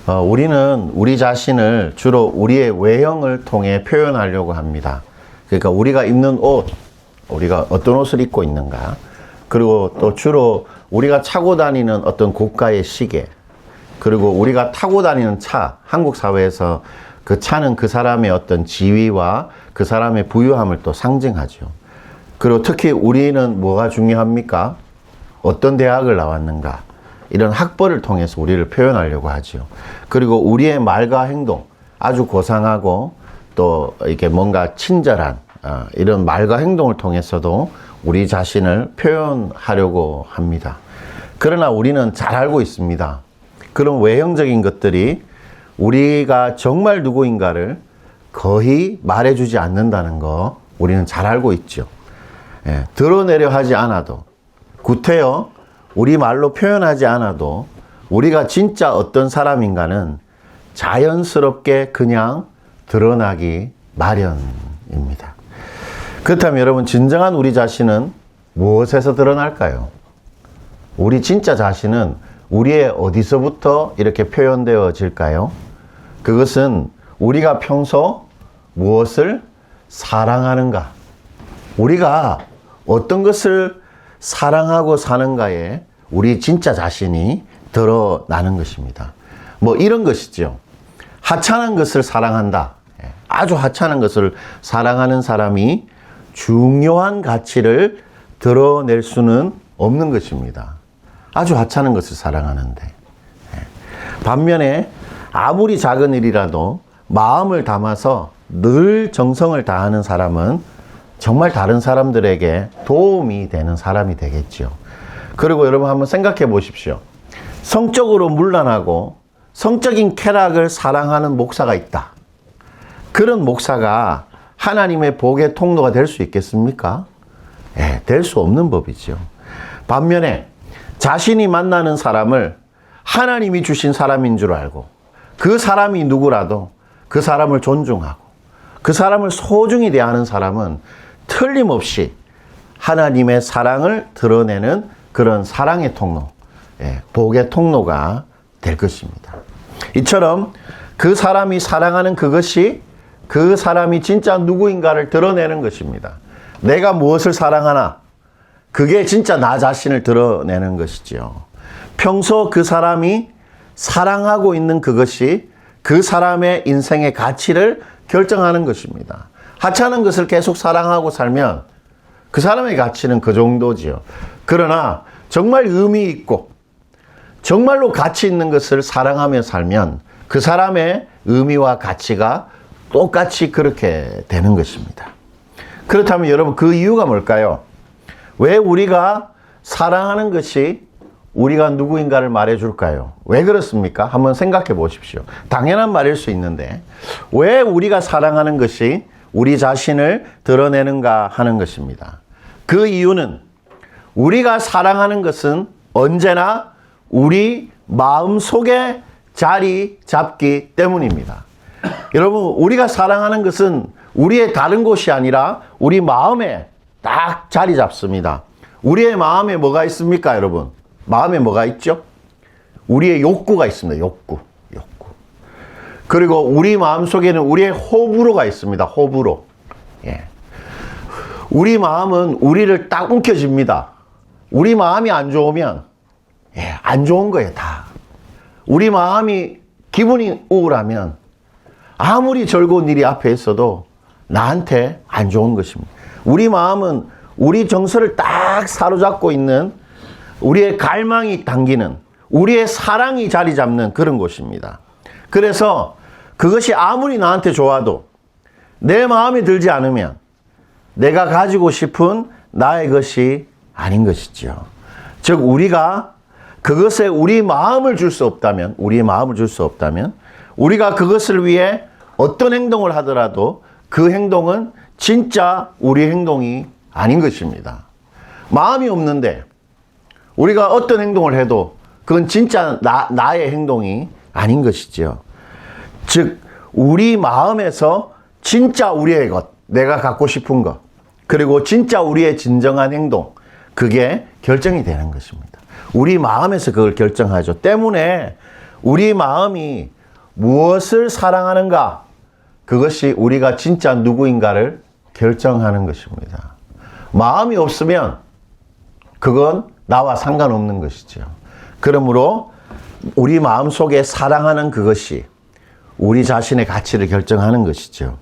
우리는 우리 자신을 주로 우리의 외형을 통해 표현하려고 합니다. 그러니까 우리가 입는 옷, 우리가 어떤 옷을 입고 있는가, 그리고 또 주로 우리가 차고 다니는 어떤 고가의 시계, 그리고 우리가 타고 다니는 차, 한국 사회에서 그 차는 그 사람의 어떤 지위와 그 사람의 부유함을 또 상징하죠. 그리고 특히 우리는 뭐가 중요합니까? 어떤 대학을 나왔는가, 이런 학벌을 통해서 우리를 표현하려고 하죠. 그리고 우리의 말과 행동, 아주 고상하고 또 이렇게 뭔가 친절한 이런 말과 행동을 통해서도 우리 자신을 표현하려고 합니다. 그러나 우리는 잘 알고 있습니다. 그런 외형적인 것들이 우리가 정말 누구인가를 거의 말해주지 않는다는 거 우리는 잘 알고 있죠. 드러내려 하지 않아도, 구태여 우리 말로 표현하지 않아도 우리가 진짜 어떤 사람인가는 자연스럽게 그냥 드러나기 마련입니다. 그렇다면 여러분, 진정한 우리 자신은 무엇에서 드러날까요? 우리 진짜 자신은 우리의 어디서부터 이렇게 표현되어질까요? 그것은 우리가 평소 무엇을 사랑하는가, 우리가 어떤 것을 사랑하고 사는가에 우리 진짜 자신이 드러나는 것입니다. 뭐 이런 것이죠. 하찮은 것을 사랑한다. 아주 하찮은 것을 사랑하는 사람이 중요한 가치를 드러낼 수는 없는 것입니다. 아주 하찮은 것을 사랑하는데. 반면에 아무리 작은 일이라도 마음을 담아서 늘 정성을 다하는 사람은 정말 다른 사람들에게 도움이 되는 사람이 되겠죠. 그리고 여러분 한번 생각해 보십시오. 성적으로 문란하고 성적인 쾌락을 사랑하는 목사가 있다. 그런 목사가 하나님의 복의 통로가 될 수 있겠습니까? 될 수 없는 법이죠. 반면에 자신이 만나는 사람을 하나님이 주신 사람인 줄 알고 그 사람이 누구라도 그 사람을 존중하고 그 사람을 소중히 대하는 사람은 틀림없이 하나님의 사랑을 드러내는 그런 사랑의 통로, 복의 통로가 될 것입니다. 이처럼 그 사람이 사랑하는 그것이 그 사람이 진짜 누구인가를 드러내는 것입니다. 내가 무엇을 사랑하나, 그게 진짜 나 자신을 드러내는 것이죠. 평소 그 사람이 사랑하고 있는 그것이 그 사람의 인생의 가치를 결정하는 것입니다. 하찮은 것을 계속 사랑하고 살면 그 사람의 가치는 그 정도지요. 그러나 정말 의미 있고 정말로 가치 있는 것을 사랑하며 살면 그 사람의 의미와 가치가 똑같이 그렇게 되는 것입니다. 그렇다면 여러분, 그 이유가 뭘까요? 왜 우리가 사랑하는 것이 우리가 누구인가를 말해줄까요? 왜 그렇습니까? 한번 생각해 보십시오. 당연한 말일 수 있는데 왜 우리가 사랑하는 것이 우리 자신을 드러내는가 하는 것입니다. 그 이유는 우리가 사랑하는 것은 언제나 우리 마음속에 자리 잡기 때문입니다. 여러분, 우리가 사랑하는 것은 우리의 다른 곳이 아니라 우리 마음에 딱 자리 잡습니다. 우리의 마음에 뭐가 있습니까, 여러분? 마음에 뭐가 있죠? 우리의 욕구가 있습니다. 욕구. 그리고 우리 마음속에는 우리의 호불호가 있습니다. 호불호. 우리 마음은 우리를 딱 움켜쥡니다. 우리 마음이 안 좋으면 안 좋은 거예요, 다. 우리 마음이 기분이 우울하면 아무리 즐거운 일이 앞에 있어도 나한테 안 좋은 것입니다. 우리 마음은 우리 정서를 딱 사로잡고 있는, 우리의 갈망이 당기는, 우리의 사랑이 자리 잡는 그런 곳입니다. 그래서 그것이 아무리 나한테 좋아도 내 마음에 들지 않으면 내가 가지고 싶은 나의 것이 아닌 것이죠. 즉, 우리가 그것에 우리 마음을 줄 수 없다면, 우리가 그것을 위해 어떤 행동을 하더라도 그 행동은 진짜 우리 행동이 아닌 것입니다. 마음이 없는데 우리가 어떤 행동을 해도 그건 진짜 나의 행동이 아닌 것이죠. 즉, 우리 마음에서 진짜 우리의 것, 내가 갖고 싶은 것, 그리고 진짜 우리의 진정한 행동, 그게 결정이 되는 것입니다. 우리 마음에서 그걸 결정하죠. 때문에 우리 마음이 무엇을 사랑하는가? 그것이 우리가 진짜 누구인가를 결정하는 것입니다. 마음이 없으면 그건 나와 상관없는 것이죠. 그러므로 우리 마음속에 사랑하는 그것이 우리 자신의 가치를 결정하는 것이죠.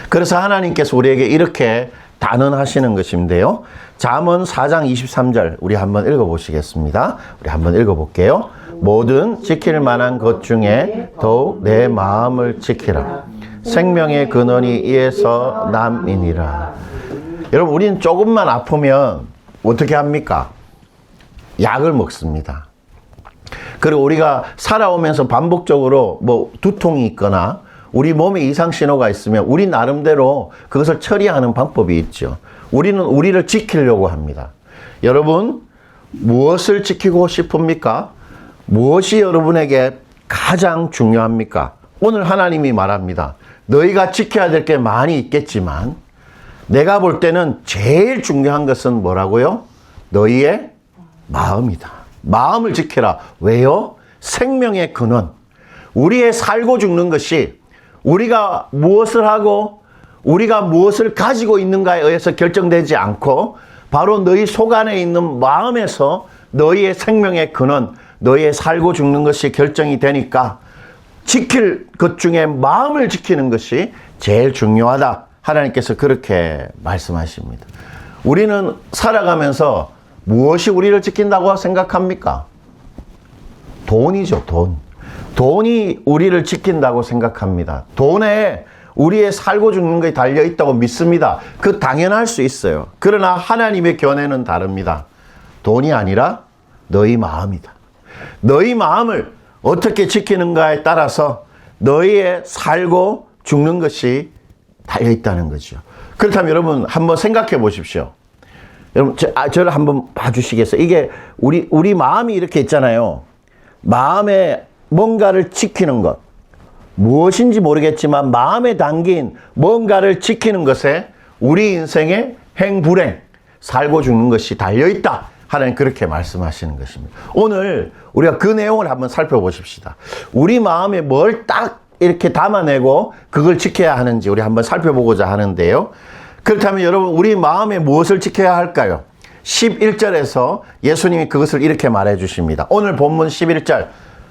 그래서 하나님께서 우리에게 이렇게 단언하시는 것인데요. 잠언 4장 23절 우리 한번 읽어보시겠습니다. 우리 한번 읽어볼게요. 모든 지킬 만한 것 중에 더욱 내 마음을 지키라. 생명의 근원이 이에서 남이니라. 여러분, 우리는 조금만 아프면 어떻게 합니까? 약을 먹습니다. 그리고 우리가 살아오면서 반복적으로 뭐 두통이 있거나 우리 몸에 이상 신호가 있으면 우리 나름대로 그것을 처리하는 방법이 있죠. 우리는 우리를 지키려고 합니다. 여러분, 무엇을 지키고 싶습니까? 무엇이 여러분에게 가장 중요합니까? 오늘 하나님이 말합니다. 너희가 지켜야 될 게 많이 있겠지만 내가 볼 때는 제일 중요한 것은 뭐라고요? 너희의 마음이다. 마음을 지켜라. 왜요? 생명의 근원. 우리의 살고 죽는 것이 우리가 무엇을 하고 우리가 무엇을 가지고 있는가에 의해서 결정되지 않고 바로 너희 속 안에 있는 마음에서 너희의 생명의 근원, 너희의 살고 죽는 것이 결정이 되니까 지킬 것 중에 마음을 지키는 것이 제일 중요하다. 하나님께서 그렇게 말씀하십니다. 우리는 살아가면서 무엇이 우리를 지킨다고 생각합니까? 돈이죠, 돈. 돈이 우리를 지킨다고 생각합니다. 돈에 우리의 살고 죽는 것이 달려있다고 믿습니다. 그 당연할 수 있어요. 그러나 하나님의 견해는 다릅니다. 돈이 아니라 너희 마음이다. 너희 마음을 어떻게 지키는가에 따라서 너희의 살고 죽는 것이 달려있다는 거죠. 그렇다면 여러분 한번 생각해 보십시오. 여러분 저를 한번 봐주시겠어요? 이게 우리 마음이 이렇게 있잖아요. 마음에 뭔가를 지키는 것. 무엇인지 모르겠지만 마음에 담긴 뭔가를 지키는 것에 우리 인생의 행불행, 살고 죽는 것이 달려있다. 하나님 그렇게 말씀하시는 것입니다. 오늘 우리가 그 내용을 한번 살펴보십시다. 우리 마음에 뭘 딱 이렇게 담아내고 그걸 지켜야 하는지 우리 한번 살펴보고자 하는데요. 그렇다면 여러분 우리 마음에 무엇을 지켜야 할까요? 11절에서 예수님이 그것을 이렇게 말해 주십니다. 오늘 본문 11절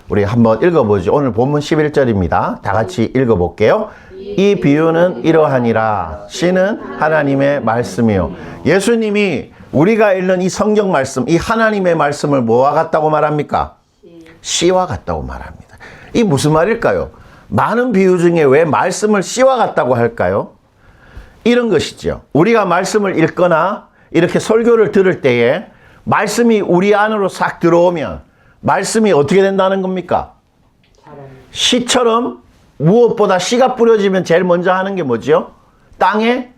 우리 한번 읽어보죠. 오늘 본문 11절입니다. 다 같이 읽어볼게요. 이 비유는 이러하니라. 씨는 하나님의 말씀이요. 예수님이 우리가 읽는 이 성경 말씀, 이 하나님의 말씀을 뭐와 같다고 말합니까? 씨와 같다고 말합니다. 이 무슨 말일까요? 많은 비유 중에 왜 말씀을 씨와 같다고 할까요? 이런 것이죠. 우리가 말씀을 읽거나 이렇게 설교를 들을 때에 말씀이 우리 안으로 싹 들어오면 말씀이 어떻게 된다는 겁니까? 씨처럼 무엇보다 씨가 뿌려지면 제일 먼저 하는 게 뭐죠? 땅에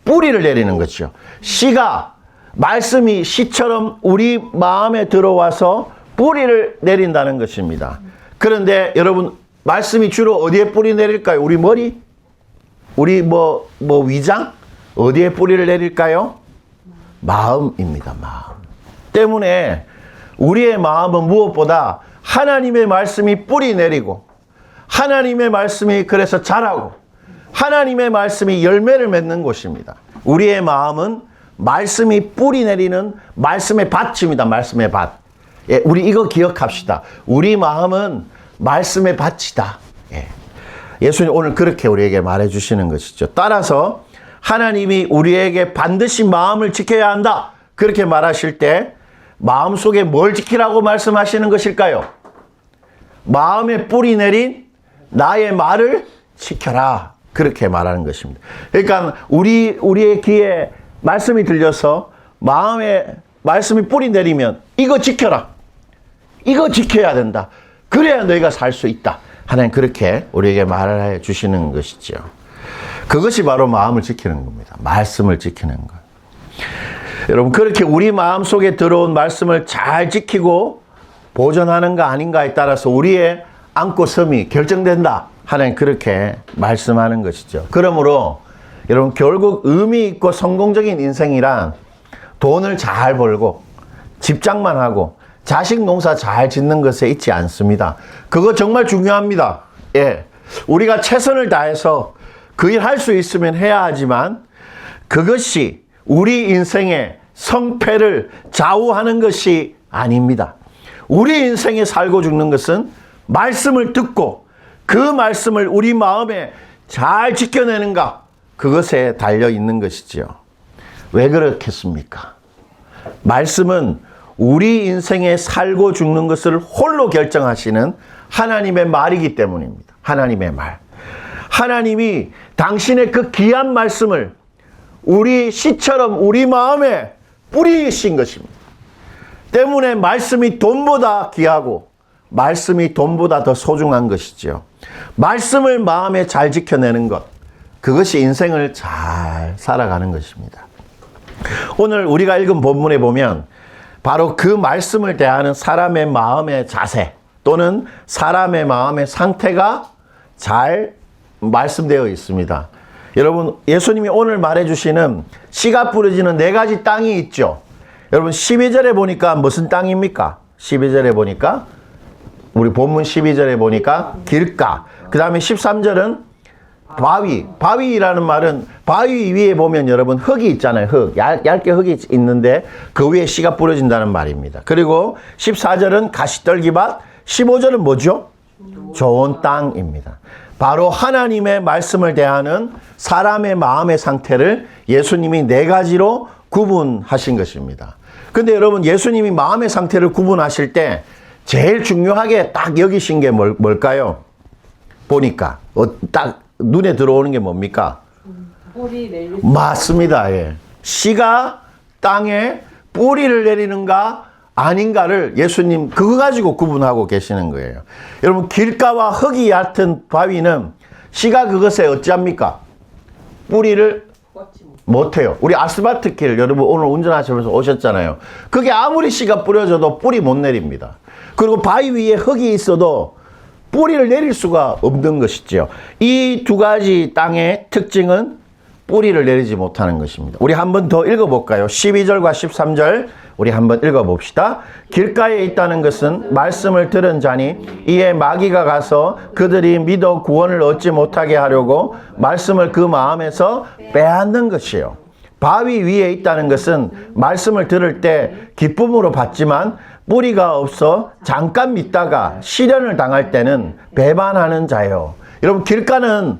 뿌리를 내리는 거죠. 씨가 말씀이 씨처럼 우리 마음에 들어와서 뿌리를 내린다는 것입니다. 그런데 여러분 말씀이 주로 어디에 뿌리 내릴까요? 우리 머리? 우리 위장? 어디에 뿌리를 내릴까요? 마음입니다. 마음. 때문에 우리의 마음은 무엇보다 하나님의 말씀이 뿌리 내리고 하나님의 말씀이 그래서 자라고 하나님의 말씀이 열매를 맺는 곳입니다. 우리의 마음은 말씀이 뿌리 내리는 말씀의 밭입니다. 말씀의 밭. 예, 우리 이거 기억합시다. 우리 마음은 말씀의 밭이다. 예. 예수님 오늘 그렇게 우리에게 말해 주시는 것이죠. 따라서 하나님이 우리에게 반드시 마음을 지켜야 한다. 그렇게 말하실 때 마음속에 뭘 지키라고 말씀하시는 것일까요? 마음에 뿌리 내린 나의 말을 지켜라. 그렇게 말하는 것입니다. 그러니까 우리의 귀에 말씀이 들려서 마음에 말씀이 뿌리 내리면 이거 지켜라. 이거 지켜야 된다. 그래야 너희가 살 수 있다. 하나님 그렇게 우리에게 말해 주시는 것이죠. 그것이 바로 마음을 지키는 겁니다. 말씀을 지키는 것. 여러분 그렇게 우리 마음속에 들어온 말씀을 잘 지키고 보존하는가 아닌가에 따라서 우리의 안고 섬이 결정된다. 하나님 그렇게 말씀하는 것이죠. 그러므로 여러분 결국 의미 있고 성공적인 인생이란 돈을 잘 벌고 집장만 하고 자식 농사 잘 짓는 것에 있지 않습니다. 그거 정말 중요합니다. 예. 우리가 최선을 다해서 그 일 할 수 있으면 해야 하지만 그것이 우리 인생의 성패를 좌우하는 것이 아닙니다. 우리 인생에 살고 죽는 것은 말씀을 듣고 그 말씀을 우리 마음에 잘 지켜내는가, 그것에 달려 있는 것이지요. 왜 그렇겠습니까? 말씀은 우리 인생에 살고 죽는 것을 홀로 결정하시는 하나님의 말이기 때문입니다. 하나님의 말. 하나님이 당신의 그 귀한 말씀을 우리 씨처럼 우리 마음에 뿌리신 것입니다. 때문에 말씀이 돈보다 귀하고 말씀이 돈보다 더 소중한 것이지요. 말씀을 마음에 잘 지켜내는 것, 그것이 인생을 잘 살아가는 것입니다. 오늘 우리가 읽은 본문에 보면 바로 그 말씀을 대하는 사람의 마음의 자세 또는 사람의 마음의 상태가 잘 말씀되어 있습니다. 여러분, 예수님이 오늘 말해주시는 씨가 뿌려지는 4가지 땅이 있죠. 여러분, 12절에 보니까 무슨 땅입니까? 12절에 보니까, 우리 본문 12절에 보니까 길가, 그 다음에 13절은 바위. 바위라는 말은 바위 위에 보면 여러분 흙이 있잖아요. 흙. 얇게 흙이 있는데 그 위에 씨가 뿌려진다는 말입니다. 그리고 14절은 가시떨기밭, 15절은 뭐죠? 좋은 땅입니다. 바로 하나님의 말씀을 대하는 사람의 마음의 상태를 예수님이 4가지로 구분하신 것입니다. 근데 여러분, 예수님이 마음의 상태를 구분하실 때 제일 중요하게 딱 여기신 게 뭘까요? 보니까 딱 눈에 들어오는 게 뭡니까? 뿌리 내리는. 맞습니다. 예. 씨가 땅에 뿌리를 내리는가 아닌가를 예수님 그거 가지고 구분하고 계시는 거예요. 여러분, 길가와 흙이 얕은 바위는 씨가 그것에 어찌합니까? 뿌리를 못해요. 우리 아스팔트길 여러분 오늘 운전하시면서 오셨잖아요. 그게 아무리 씨가 뿌려져도 뿌리 못 내립니다. 그리고 바위 위에 흙이 있어도 뿌리를 내릴 수가 없는 것이죠. 이 2가지 땅의 특징은 뿌리를 내리지 못하는 것입니다. 우리 한 번 더 읽어볼까요? 12절과 13절 우리 한번 읽어봅시다. 길가에 있다는 것은 말씀을 들은 자니 이에 마귀가 가서 그들이 믿어 구원을 얻지 못하게 하려고 말씀을 그 마음에서 빼앗는 것이요. 바위 위에 있다는 것은 말씀을 들을 때 기쁨으로 받지만 뿌리가 없어 잠깐 믿다가 시련을 당할 때는 배반하는 자요. 여러분, 길가는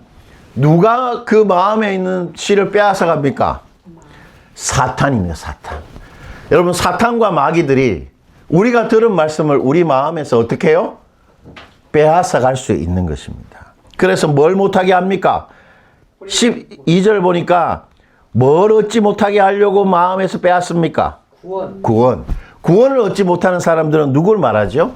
누가 그 마음에 있는 씨를 빼앗아 갑니까? 사탄입니다. 사탄. 여러분, 사탄과 마귀들이 우리가 들은 말씀을 우리 마음에서 어떻게 해요? 빼앗아 갈 수 있는 것입니다. 그래서 뭘 못하게 합니까? 12절 보니까 뭘 얻지 못하게 하려고 마음에서 빼앗습니까? 구원. 구원을 얻지 못하는 사람들은 누굴 말하죠?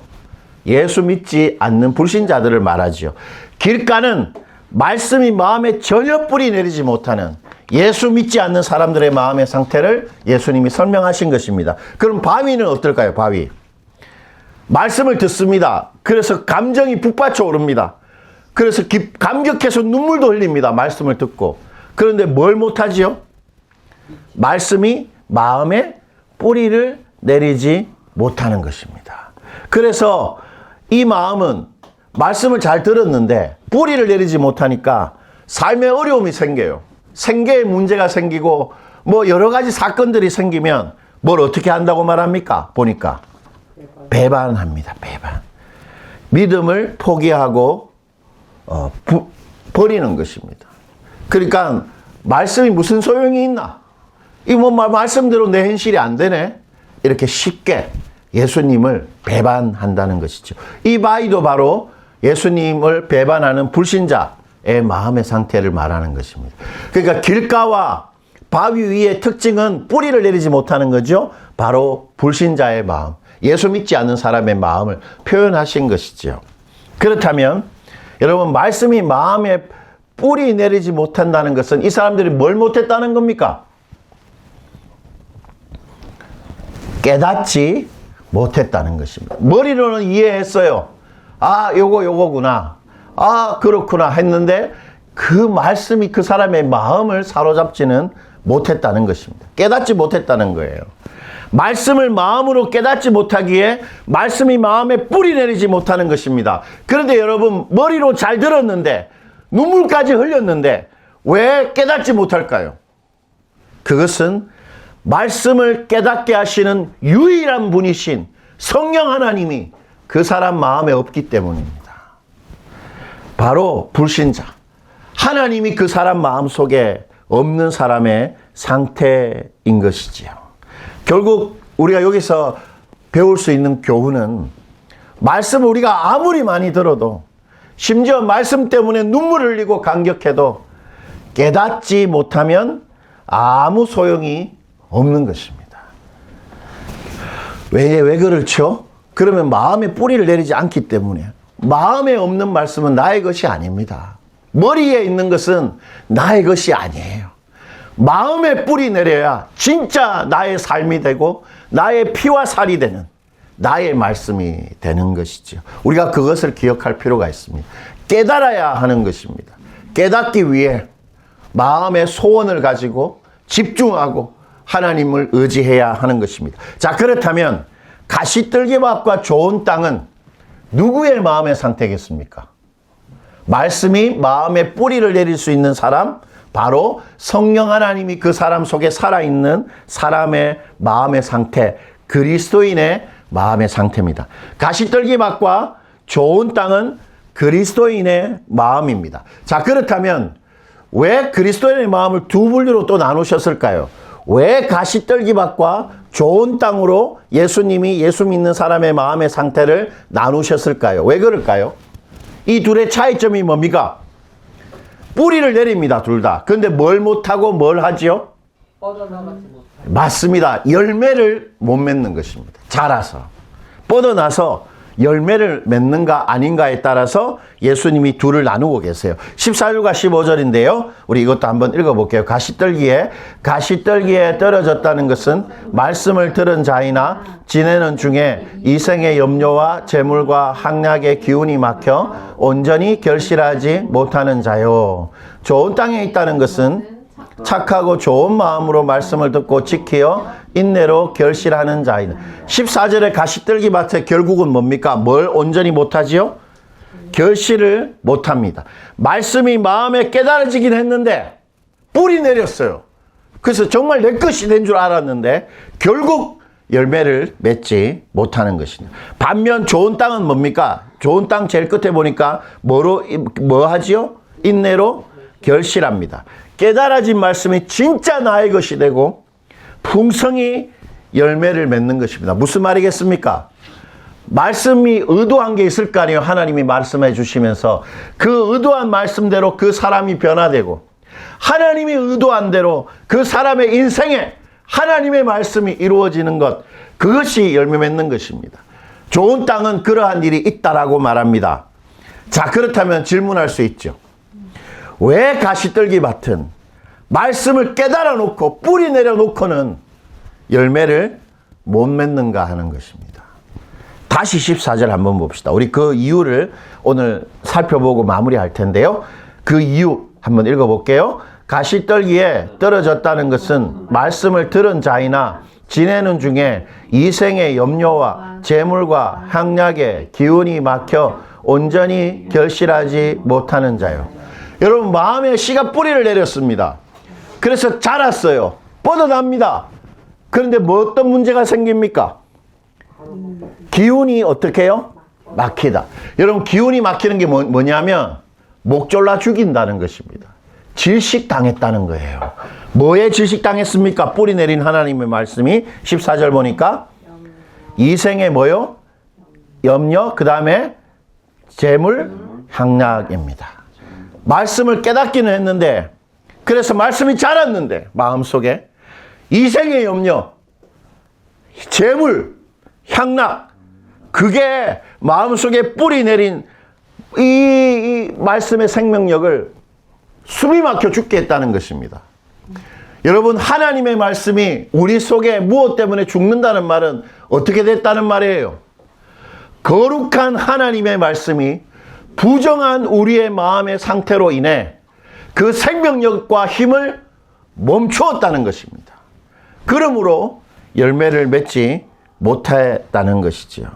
예수 믿지 않는 불신자들을 말하죠. 길가는 말씀이 마음에 전혀 뿌리 내리지 못하는 예수 믿지 않는 사람들의 마음의 상태를 예수님이 설명하신 것입니다. 그럼 바위는 어떨까요? 바위. 말씀을 듣습니다. 그래서 감정이 북받쳐 오릅니다. 그래서 감격해서 눈물도 흘립니다. 말씀을 듣고. 그런데 뭘 못하지요? 말씀이 마음에 뿌리를 내리지 못하는 것입니다. 그래서 이 마음은 말씀을 잘 들었는데 뿌리를 내리지 못하니까 삶에 어려움이 생겨요. 생계에 문제가 생기고 뭐 여러 가지 사건들이 생기면 뭘 어떻게 한다고 말합니까? 보니까 배반합니다. 배반. 믿음을 포기하고 버리는 것입니다. 그러니까 말씀이 무슨 소용이 있나? 이 뭐 말씀대로 내 현실이 안 되네. 이렇게 쉽게 예수님을 배반한다는 것이죠. 이 바위도 바로 예수님을 배반하는 불신자의 마음의 상태를 말하는 것입니다. 그러니까 길가와 바위 위의 특징은 뿌리를 내리지 못하는 거죠. 바로 불신자의 마음, 예수 믿지 않는 사람의 마음을 표현하신 것이죠. 그렇다면 여러분, 말씀이 마음에 뿌리 내리지 못한다는 것은 이 사람들이 뭘 못했다는 겁니까? 깨닫지 못했다는 것입니다. 머리로는 이해했어요. 아, 요거구나. 아, 그렇구나 했는데 그 말씀이 그 사람의 마음을 사로잡지는 못했다는 것입니다. 깨닫지 못했다는 거예요. 말씀을 마음으로 깨닫지 못하기에 말씀이 마음에 뿌리 내리지 못하는 것입니다. 그런데 여러분, 머리로 잘 들었는데 눈물까지 흘렸는데 왜 깨닫지 못할까요? 그것은 말씀을 깨닫게 하시는 유일한 분이신 성령 하나님이 그 사람 마음에 없기 때문입니다. 바로 불신자. 하나님이 그 사람 마음속에 없는 사람의 상태인 것이지요. 결국 우리가 여기서 배울 수 있는 교훈은 말씀을 우리가 아무리 많이 들어도 심지어 말씀 때문에 눈물을 흘리고 감격해도 깨닫지 못하면 아무 소용이 없는 것입니다. 왜 그렇죠? 그러면 마음에 뿌리를 내리지 않기 때문에. 마음에 없는 말씀은 나의 것이 아닙니다. 머리에 있는 것은 나의 것이 아니에요. 마음에 뿌리 내려야 진짜 나의 삶이 되고 나의 피와 살이 되는 나의 말씀이 되는 것이죠. 우리가 그것을 기억할 필요가 있습니다. 깨달아야 하는 것입니다. 깨닫기 위해 마음의 소원을 가지고 집중하고 하나님을 의지해야 하는 것입니다. 자, 그렇다면 가시떨기밭과 좋은 땅은 누구의 마음의 상태겠습니까? 말씀이 마음에 뿌리를 내릴 수 있는 사람, 바로 성령 하나님이 그 사람 속에 살아있는 사람의 마음의 상태, 그리스도인의 마음의 상태입니다. 가시떨기밭과 좋은 땅은 그리스도인의 마음입니다. 자, 그렇다면 왜 그리스도인의 마음을 두 분류로 또 나누셨을까요? 왜 가시떨기밭과 좋은 땅으로 예수님이 예수 믿는 사람의 마음의 상태를 나누셨을까요? 왜 그럴까요? 이 둘의 차이점이 뭡니까? 뿌리를 내립니다, 둘 다. 그런데 뭘 못하고 뭘 하지요? 뻗어나가지 못해. 맞습니다. 열매를 못 맺는 것입니다. 자라서. 뻗어나서 열매를 맺는가 아닌가에 따라서 예수님이 둘을 나누고 계세요. 14절과 15절인데요. 우리 이것도 한번 읽어볼게요. 가시떨기에 떨어졌다는 것은 말씀을 들은 자이나 지내는 중에 이생의 염려와 재물과 학략의 기운이 막혀 온전히 결실하지 못하는 자요. 좋은 땅에 있다는 것은 착하고 좋은 마음으로 말씀을 듣고 지키어 인내로 결실하는 자이다. 14절에 가시떨기밭에 결국은 뭡니까? 뭘 온전히 못하지요? 결실을 못합니다. 말씀이 마음에 깨달아지긴 했는데 뿌리 내렸어요. 그래서 정말 내 것이 된 줄 알았는데 결국 열매를 맺지 못하는 것입니다. 반면 좋은 땅은 뭡니까? 좋은 땅 제일 끝에 보니까 뭐 하지요? 인내로 결실합니다. 깨달아진 말씀이 진짜 나의 것이 되고 풍성히 열매를 맺는 것입니다. 무슨 말이겠습니까? 말씀이 의도한 게 있을 거 아니에요. 하나님이 말씀해 주시면서 그 의도한 말씀대로 그 사람이 변화되고 하나님이 의도한 대로 그 사람의 인생에 하나님의 말씀이 이루어지는 것, 그것이 열매 맺는 것입니다. 좋은 땅은 그러한 일이 있다라고 말합니다. 자, 그렇다면 질문할 수 있죠. 왜 가시떨기밭은 말씀을 깨달아 놓고 뿌리 내려 놓고는 열매를 못 맺는가 하는 것입니다. 다시 14절 한번 봅시다. 우리 그 이유를 오늘 살펴보고 마무리할 텐데요. 그 이유 한번 읽어볼게요. 가시떨기에 떨어졌다는 것은 말씀을 들은 자이나 지내는 중에 이생의 염려와 재물과 향락의 기운이 막혀 온전히 결실하지 못하는 자요. 여러분, 마음에 씨가 뿌리를 내렸습니다. 그래서 자랐어요. 뻗어납니다. 그런데 뭐 어떤 문제가 생깁니까? 기운이 어떻게 해요? 막히다. 여러분, 기운이 막히는 게 뭐냐면 목 졸라 죽인다는 것입니다. 질식당했다는 거예요. 뭐에 질식당했습니까? 뿌리 내린 하나님의 말씀이 14절 보니까 이생의 뭐요? 염려, 그 다음에 재물, 향락입니다. 말씀을 깨닫기는 했는데, 그래서 말씀이 자랐는데 마음속에 이생의 염려, 재물, 향락, 그게 마음속에 뿌리 내린 이 말씀의 생명력을 숨이 막혀 죽게 했다는 것입니다. 여러분, 하나님의 말씀이 우리 속에 무엇 때문에 죽는다는 말은 어떻게 됐다는 말이에요? 거룩한 하나님의 말씀이 부정한 우리의 마음의 상태로 인해 그 생명력과 힘을 멈추었다는 것입니다. 그러므로 열매를 맺지 못했다는 것이지요.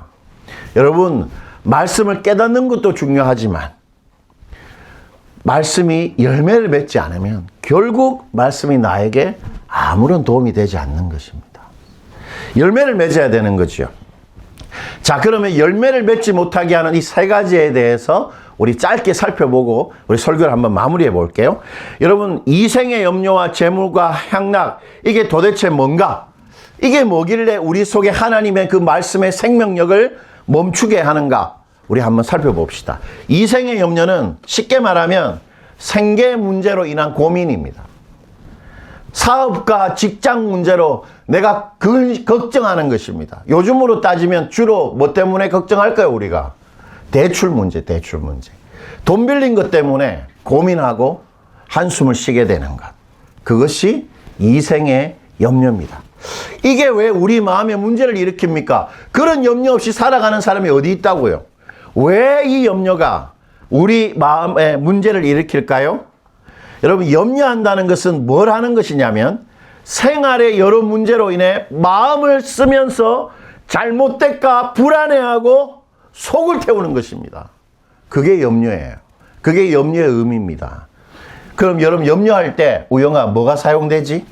여러분, 말씀을 깨닫는 것도 중요하지만 말씀이 열매를 맺지 않으면 결국 말씀이 나에게 아무런 도움이 되지 않는 것입니다. 열매를 맺어야 되는 거죠. 자, 그러면 열매를 맺지 못하게 하는 이 세 가지에 대해서 우리 짧게 살펴보고 우리 설교를 한번 마무리해 볼게요. 여러분, 이생의 염려와 재물과 향락, 이게 도대체 뭔가? 이게 뭐길래 우리 속에 하나님의 그 말씀의 생명력을 멈추게 하는가? 우리 한번 살펴봅시다. 이생의 염려는 쉽게 말하면 생계 문제로 인한 고민입니다. 사업과 직장 문제로 내가 걱정하는 것입니다. 요즘으로 따지면 주로 뭐 때문에 걱정할까요, 우리가? 대출 문제. 돈 빌린 것 때문에 고민하고 한숨을 쉬게 되는 것. 그것이 이생의 염려입니다. 이게 왜 우리 마음에 문제를 일으킵니까? 그런 염려 없이 살아가는 사람이 어디 있다고요? 왜 이 염려가 우리 마음에 문제를 일으킬까요? 여러분, 염려한다는 것은 뭘 하는 것이냐면 생활의 여러 문제로 인해 마음을 쓰면서 잘못될까 불안해하고 속을 태우는 것입니다. 그게 염려예요. 그게 염려의 의미입니다. 그럼 여러분, 염려할 때 우영아, 뭐가 사용되지?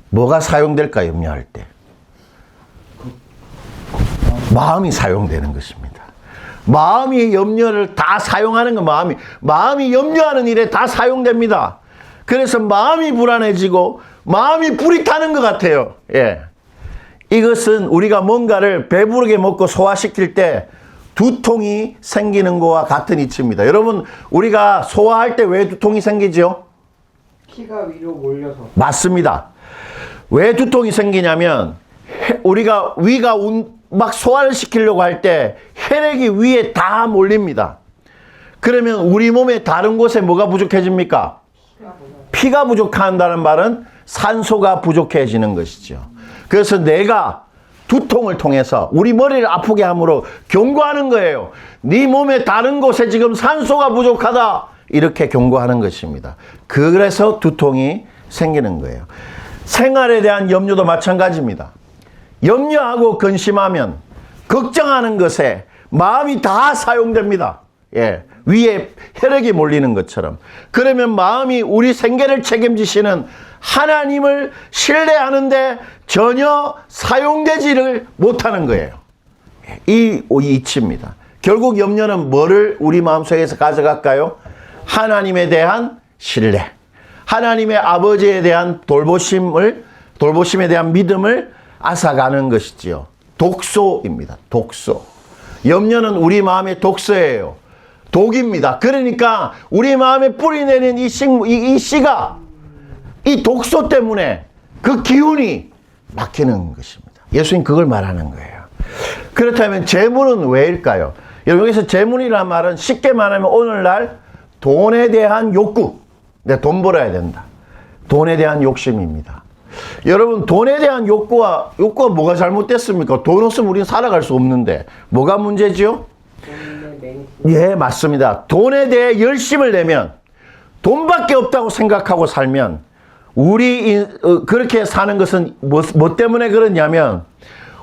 뭐가 사용될까, 염려할 때? 마음이 사용되는 것입니다. 마음이 염려를 다 사용하는 거, 마음이 염려하는 일에 다 사용됩니다. 그래서 마음이 불안해지고 마음이 불이 타는 것 같아요. 예. 이것은 우리가 뭔가를 배부르게 먹고 소화시킬 때 두통이 생기는 것과 같은 이치입니다. 여러분, 우리가 소화할 때 왜 두통이 생기죠? 피가 위로 몰려서. 맞습니다. 왜 두통이 생기냐면 우리가 위가 막 소화를 시키려고 할 때 혈액이 위에 다 몰립니다. 그러면 우리 몸의 다른 곳에 뭐가 부족해집니까? 피가 부족한다는 말은 산소가 부족해지는 것이죠. 그래서 내가 두통을 통해서 우리 머리를 아프게 함으로 경고하는 거예요. 네 몸의 다른 곳에 지금 산소가 부족하다. 이렇게 경고하는 것입니다. 그래서 두통이 생기는 거예요. 생활에 대한 염려도 마찬가지입니다. 염려하고 근심하면 걱정하는 것에 마음이 다 사용됩니다. 예, 위에 혈액이 몰리는 것처럼. 그러면 마음이 우리 생계를 책임지시는 하나님을 신뢰하는데 전혀 사용되지를 못하는 거예요. 이 이치입니다. 결국 염려는 뭐를 우리 마음속에서 가져갈까요? 하나님에 대한 신뢰, 하나님의 아버지에 대한 돌보심에 대한 믿음을 앗아가는 것이지요. 독소입니다. 독소. 염려는 우리 마음의 독소예요. 독입니다. 그러니까 우리 마음에 뿌리내는 이 씨가 이 독소 때문에 그 기운이 막히는 것입니다. 예수님 그걸 말하는 거예요. 그렇다면 재물은 왜일까요? 여기서 재물이란 말은 쉽게 말하면 오늘날 돈에 대한 욕구. 내가 돈 벌어야 된다. 돈에 대한 욕심입니다. 여러분, 돈에 대한 욕구가 뭐가 잘못됐습니까? 돈 없으면 우리는 살아갈 수 없는데 뭐가 문제지요? 예, 맞습니다. 돈에 대해 열심을 내면 돈밖에 없다고 생각하고 살면 그렇게 사는 것은 뭐 때문에 그러냐면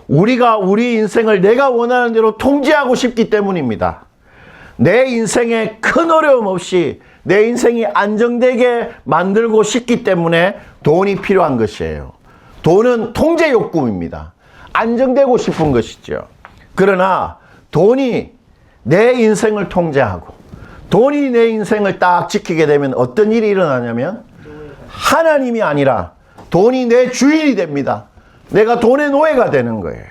우리가 우리 인생을 내가 원하는 대로 통제하고 싶기 때문입니다. 내 인생에 큰 어려움 없이 내 인생이 안정되게 만들고 싶기 때문에 돈이 필요한 것이에요. 돈은 통제 욕구입니다. 안정되고 싶은 것이죠. 그러나 돈이 내 인생을 통제하고 돈이 내 인생을 딱 지키게 되면 어떤 일이 일어나냐면 하나님이 아니라 돈이 내 주인이 됩니다. 내가 돈의 노예가 되는 거예요.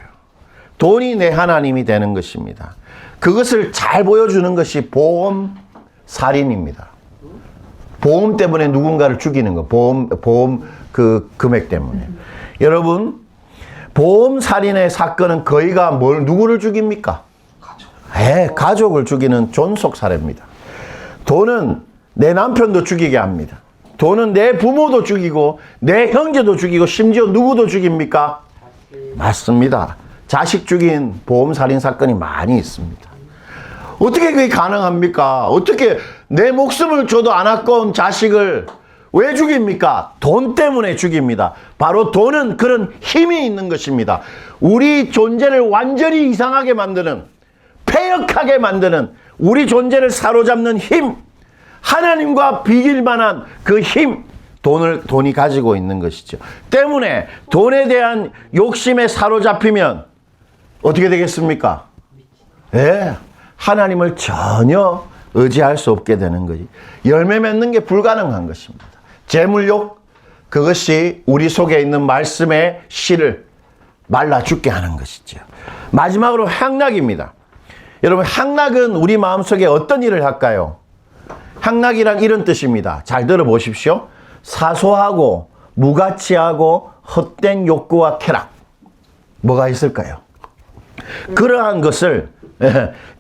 돈이 내 하나님이 되는 것입니다. 그것을 잘 보여주는 것이 보험 살인입니다. 보험 때문에 누군가를 죽이는 거. 보험 그 금액 때문에. 여러분, 보험 살인의 사건은 거의가 누구를 죽입니까? 가족을 죽이는 존속 살해입니다. 돈은 내 남편도 죽이게 합니다. 돈은 내 부모도 죽이고 내 형제도 죽이고 심지어 누구도 죽입니까? 맞습니다. 자식 죽인 보험 살인 사건이 많이 있습니다. 어떻게 그게 가능합니까? 어떻게 내 목숨을 줘도 안 아까운 자식을 왜 죽입니까? 돈 때문에 죽입니다. 바로 돈은 그런 힘이 있는 것입니다. 우리 존재를 완전히 이상하게 만드는, 폐역하게 만드는, 우리 존재를 사로잡는 힘, 하나님과 비길 만한 그 힘, 돈이 가지고 있는 것이죠. 때문에 돈에 대한 욕심에 사로잡히면 어떻게 되겠습니까? 예, 하나님을 전혀 의지할 수 없게 되는 거지. 열매 맺는 게 불가능한 것입니다. 재물욕, 그것이 우리 속에 있는 말씀의 씨를 말라 죽게 하는 것이죠. 마지막으로 향락입니다. 여러분, 향락은 우리 마음속에 어떤 일을 할까요? 향락이란 이런 뜻입니다. 잘 들어보십시오. 사소하고 무가치하고 헛된 욕구와 쾌락. 뭐가 있을까요? 그러한 것을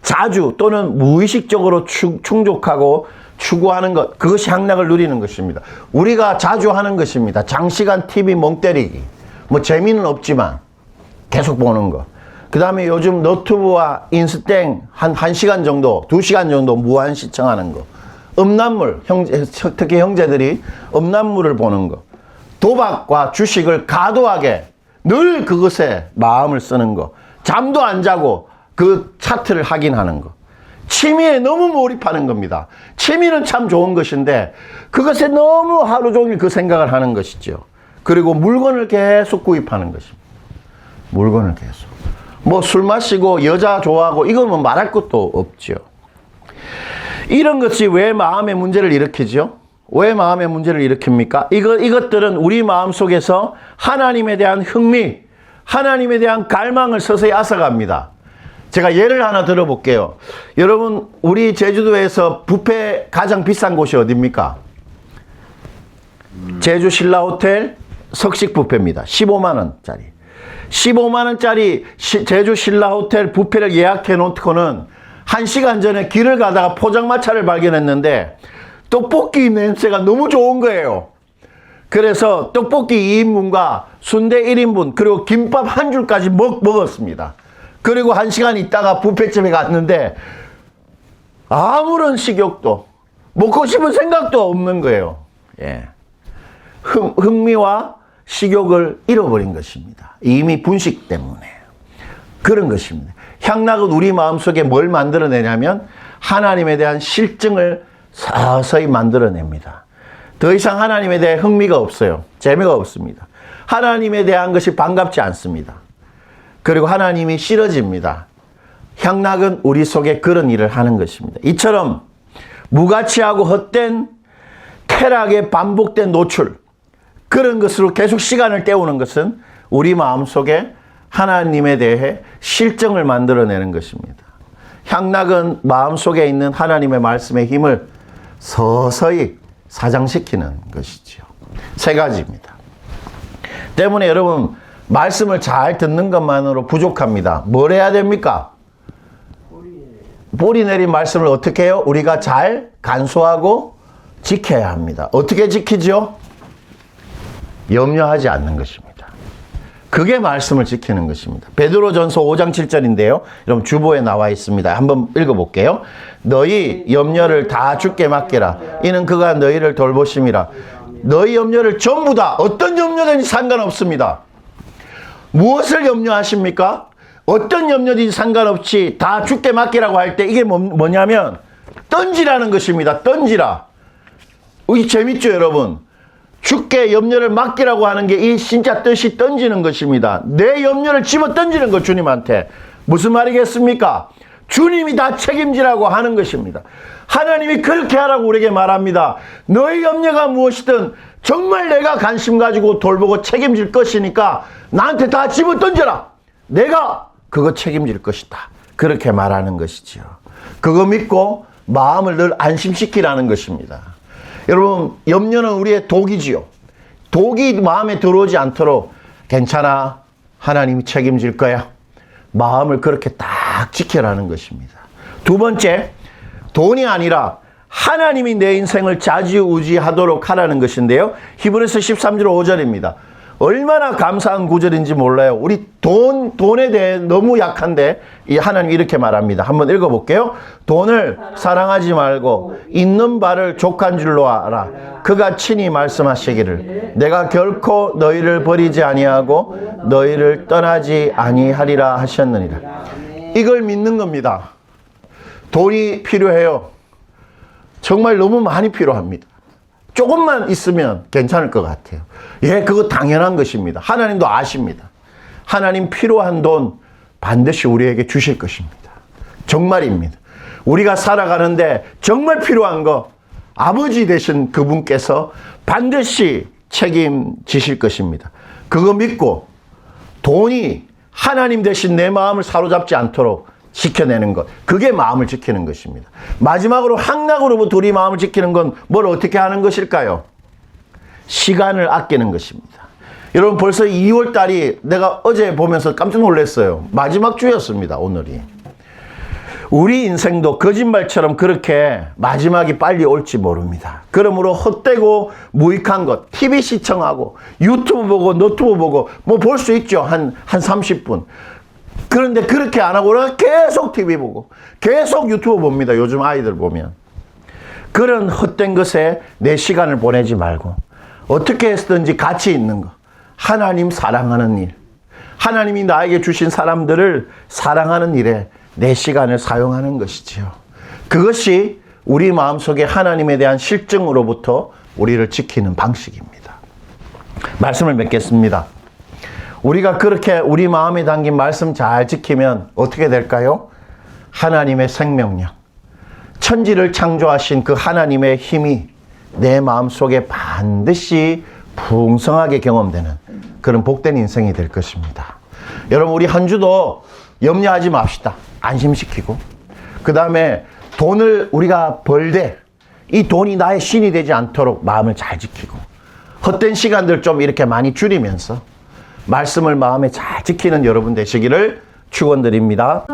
자주 또는 무의식적으로 충족하고 추구하는 것, 그것이 향락을 누리는 것입니다. 우리가 자주 하는 것입니다. 장시간 TV 멍 때리기. 뭐 재미는 없지만 계속 보는 거. 그 다음에 요즘 너튜브와 인스땡 한 1시간 정도, 2시간 정도 무한 시청하는 거. 음란물, 특히 형제들이 음란물을 보는 거. 도박과 주식을 과도하게 늘 그것에 마음을 쓰는 거. 잠도 안 자고 그 차트를 확인하는 거. 취미에 너무 몰입하는 겁니다. 취미는 참 좋은 것인데 그것에 너무 하루 종일 그 생각을 하는 것이죠. 그리고 물건을 계속 구입하는 것입니다. 물건을 계속. 뭐 술 마시고 여자 좋아하고 이건 뭐 말할 것도 없죠. 이런 것이 왜 마음의 문제를 일으키죠? 왜 마음의 문제를 일으킵니까? 이것들은 우리 마음 속에서 하나님에 대한 흥미, 하나님에 대한 갈망을 서서히 앗아갑니다. 제가 예를 하나 들어볼게요. 여러분, 우리 제주도에서 뷔페 가장 비싼 곳이 어디입니까? 제주 신라호텔 석식 뷔페입니다. 15만 원짜리. 15만 원짜리 제주 신라호텔 뷔페를 예약해 놓고는 1시간 전에 길을 가다가 포장마차를 발견했는데 떡볶이 냄새가 너무 좋은 거예요. 그래서 떡볶이 2인분과 순대 1인분 그리고 김밥 한 줄까지 먹었습니다. 그리고 1시간 있다가 뷔페집에 갔는데 아무런 식욕도 먹고 싶은 생각도 없는 거예요. 예. 흥미와 식욕을 잃어버린 것입니다. 이미 분식 때문에. 그런 것입니다. 향락은 우리 마음속에 뭘 만들어내냐면 하나님에 대한 실증을 서서히 만들어냅니다. 더 이상 하나님에 대해 흥미가 없어요. 재미가 없습니다. 하나님에 대한 것이 반갑지 않습니다. 그리고 하나님이 싫어집니다. 향락은 우리 속에 그런 일을 하는 것입니다. 이처럼 무가치하고 헛된 쾌락의 반복된 노출, 그런 것으로 계속 시간을 때우는 것은 우리 마음속에 하나님에 대해 실증을 만들어내는 것입니다. 향락은 마음속에 있는 하나님의 말씀의 힘을 서서히 사장시키는 것이죠. 3가지입니다. 때문에 여러분, 말씀을 잘 듣는 것만으로 부족합니다. 뭘 해야 됩니까? 뿌리 내린 말씀을 어떻게 해요? 우리가 잘 간수하고 지켜야 합니다. 어떻게 지키죠? 염려하지 않는 것입니다. 그게 말씀을 지키는 것입니다. 베드로전서 5장 7절인데요. 여러분 주보에 나와 있습니다. 한번 읽어볼게요. 너희 염려를 다 주께 맡기라. 이는 그가 너희를 돌보심이라. 너희 염려를 전부 다 어떤 염려든지 상관없습니다. 무엇을 염려하십니까? 어떤 염려든지 상관없이 다 주께 맡기라고 할 때 이게 뭐냐면 던지라는 것입니다. 던지라. 이게 재밌죠, 여러분? 주께 염려를 맡기라고 하는 게 이 진짜 뜻이 던지는 것입니다. 내 염려를 집어 던지는 것, 주님한테. 무슨 말이겠습니까? 주님이 다 책임지라고 하는 것입니다. 하나님이 그렇게 하라고 우리에게 말합니다. 너의 염려가 무엇이든 정말 내가 관심 가지고 돌보고 책임질 것이니까 나한테 다 집어 던져라. 내가 그거 책임질 것이다. 그렇게 말하는 것이지요. 그거 믿고 마음을 늘 안심시키라는 것입니다. 여러분, 염려는 우리의 독이지요. 독이 마음에 들어오지 않도록 괜찮아. 하나님이 책임질 거야. 마음을 그렇게 딱 지켜라는 것입니다. 2번째, 돈이 아니라 하나님이 내 인생을 좌지우지하도록 하라는 것인데요. 히브리서 13절 5절입니다. 얼마나 감사한 구절인지 몰라요. 우리 돈에 대해 너무 약한데 이 하나님이 이렇게 말합니다. 한번 읽어볼게요. 돈을 사랑하지 말고 있는 바를 족한 줄로 알아. 그가 친히 말씀하시기를 내가 결코 너희를 버리지 아니하고 너희를 떠나지 아니하리라 하셨느니라. 이걸 믿는 겁니다. 돈이 필요해요. 정말 너무 많이 필요합니다. 조금만 있으면 괜찮을 것 같아요. 예, 그거 당연한 것입니다. 하나님도 아십니다. 하나님 필요한 돈 반드시 우리에게 주실 것입니다. 정말입니다. 우리가 살아가는데 정말 필요한 거 아버지 되신 그분께서 반드시 책임지실 것입니다. 그거 믿고 돈이 하나님 대신 내 마음을 사로잡지 않도록 지켜내는 것, 그게 마음을 지키는 것입니다. 마지막으로 항락으로부터 우리 마음을 지키는 건 뭘 어떻게 하는 것일까요? 시간을 아끼는 것입니다. 여러분, 벌써 2월 달이 내가 어제 보면서 깜짝 놀랐어요. 마지막 주였습니다, 오늘이. 우리 인생도 거짓말처럼 그렇게 마지막이 빨리 올지 모릅니다. 그러므로 헛되고 무익한 것, TV 시청하고 유튜브 보고 너튜브 보고 뭐 볼 수 있죠. 한 30분. 그런데 그렇게 안 하고 계속 TV 보고 계속 유튜브 봅니다. 요즘 아이들 보면. 그런 헛된 것에 내 시간을 보내지 말고 어떻게 했든지 가치 있는 것. 하나님 사랑하는 일. 하나님이 나에게 주신 사람들을 사랑하는 일에 내 시간을 사용하는 것이지요. 그것이 우리 마음속에 하나님에 대한 실증으로부터 우리를 지키는 방식입니다. 말씀을 맺겠습니다. 우리가 그렇게 우리 마음에 담긴 말씀 잘 지키면 어떻게 될까요? 하나님의 생명력, 천지를 창조하신 그 하나님의 힘이 내 마음속에 반드시 풍성하게 경험되는 그런 복된 인생이 될 것입니다. 여러분, 우리 한 주도 염려하지 맙시다. 안심시키고, 그 다음에 돈을 우리가 벌되 이 돈이 나의 신이 되지 않도록 마음을 잘 지키고, 헛된 시간들 좀 이렇게 많이 줄이면서 말씀을 마음에 잘 지키는 여러분 되시기를 축원드립니다.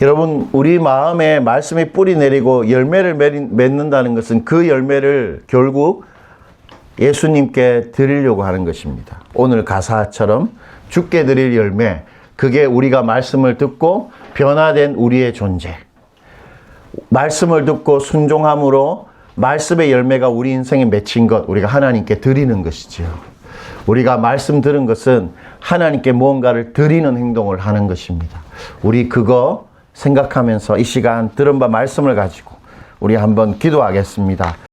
여러분, 우리 마음에 말씀이 뿌리 내리고 열매를 맺는다는 것은 그 열매를 결국 예수님께 드리려고 하는 것입니다. 오늘 가사처럼 주께 드릴 열매, 그게 우리가 말씀을 듣고 변화된 우리의 존재. 말씀을 듣고 순종함으로 말씀의 열매가 우리 인생에 맺힌 것, 우리가 하나님께 드리는 것이지요. 우리가 말씀 들은 것은 하나님께 무언가를 드리는 행동을 하는 것입니다. 우리 그거 생각하면서 이 시간 들은 바 말씀을 가지고 우리 한번 기도하겠습니다.